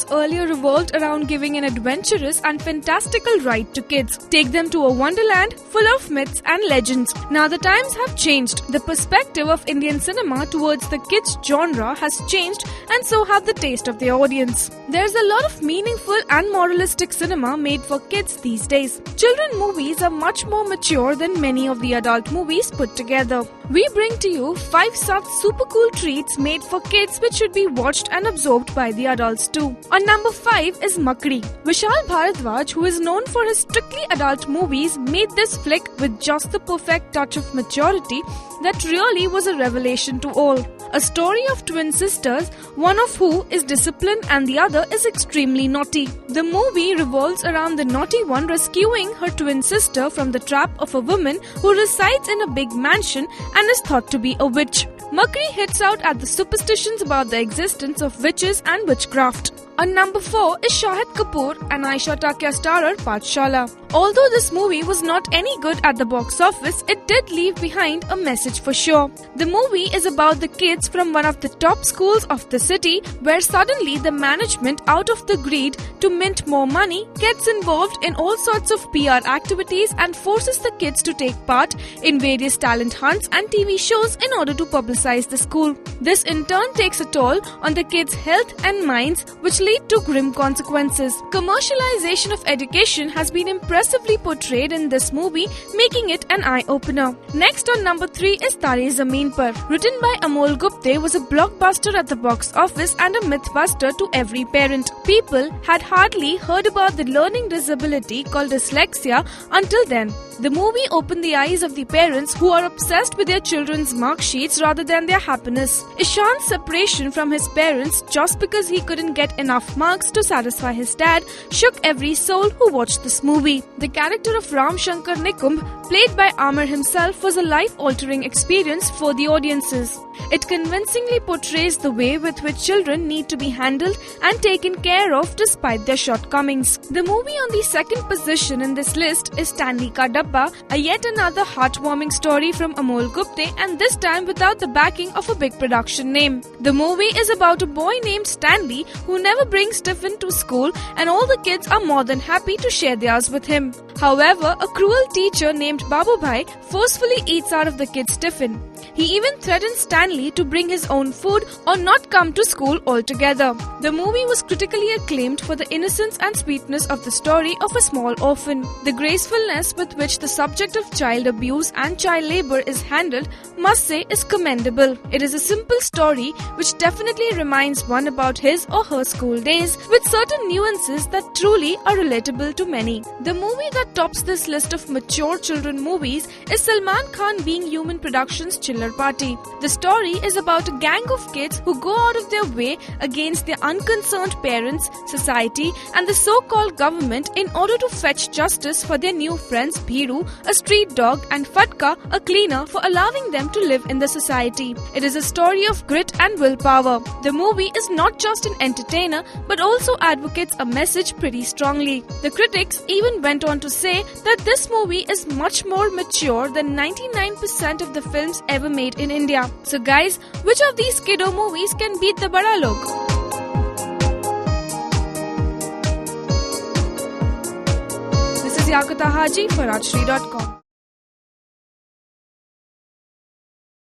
films earlier revolved around giving an adventurous and fantastical ride to kids. Take them to a wonderland full of myths and legends. Now the times have changed. The perspective of Indian cinema towards the kids genre has changed, and so have the taste of the audience. There's a lot of meaningful and moralistic cinema made for kids these days. Children movies are much more mature than many of the adult movies put together. We bring to you 5 such super cool treats made for kids which should be watched and absorbed by the adults too. On number 5 is Makdi. Vishal Bharadwaj, who is known for his strictly adult movies, made this flick with just the perfect touch of maturity that really was a revelation to all. A story of twin sisters, one of who is disciplined and the other is extremely naughty. The movie revolves around the naughty one rescuing her twin sister from the trap of a woman who resides in a big mansion and is thought to be a witch. Makdi hits out at the superstitions about the existence of witches and witchcraft. On number 4 is Shahid Kapoor and Aisha Takya starrer Pathshala. Although this movie was not any good at the box office, it did leave behind a message for sure. The movie is about the kids from one of the top schools of the city where suddenly the management, out of the greed to mint more money, gets involved in all sorts of PR activities and forces the kids to take part in various talent hunts and TV shows in order to publicize the school. This in turn takes a toll on the kids' health and minds, which lead to grim consequences. Commercialization of education has been impressively portrayed in this movie, making it an eye-opener. Next on number 3 is Tare Zameen Par. Written by Amol Gupte, was a blockbuster at the box office and a mythbuster to every parent. People had hardly heard about the learning disability called dyslexia until then. The movie opened the eyes of the parents who are obsessed with their children's mark sheets rather than their happiness. Ishan's separation from his parents just because he couldn't get enough marks to satisfy his dad shook every soul who watched this movie. The character of Ram Shankar Nikumb, played by Amar himself, was a life-altering experience for the audiences. It convincingly portrays the way with which children need to be handled and taken care of despite their shortcomings. The movie on the second position in this list is Stanley Ka Dabba, a yet another heartwarming story from Amol Gupte, and this time without the backing of a big production name. The movie is about a boy named Stanley who never brings tiffin to school, and all the kids are more than happy to share theirs with him. However, a cruel teacher named Babu Bhai forcefully eats out of the kids' tiffin. He even threatens Stanley to bring his own food or not come to school altogether. The movie was critically acclaimed for the innocence and sweetness of the story of a small orphan. The gracefulness with which the subject of child abuse and child labor is handled, must say, is commendable. It is a simple story which definitely reminds one about his or her school days, with certain nuances that truly are relatable to many. The movie that tops this list of mature children movies is Salman Khan being Human Productions' Chiller Party. The story is about a gang of kids who go out of their way against their unconcerned parents, society, and the so-called government in order to fetch justice for their new friends Bhiru, a street dog, and Fatka, a cleaner, for allowing them to live in the society. It is a story of grit and willpower. The movie is not just an entertainer but also advocates a message pretty strongly. The critics even went on to say that this movie is much more mature than 99% of the films ever made in India. So guys, which of these kiddo movies can beat the Bada Log? This is Yakuta Haji for Rajshri.com.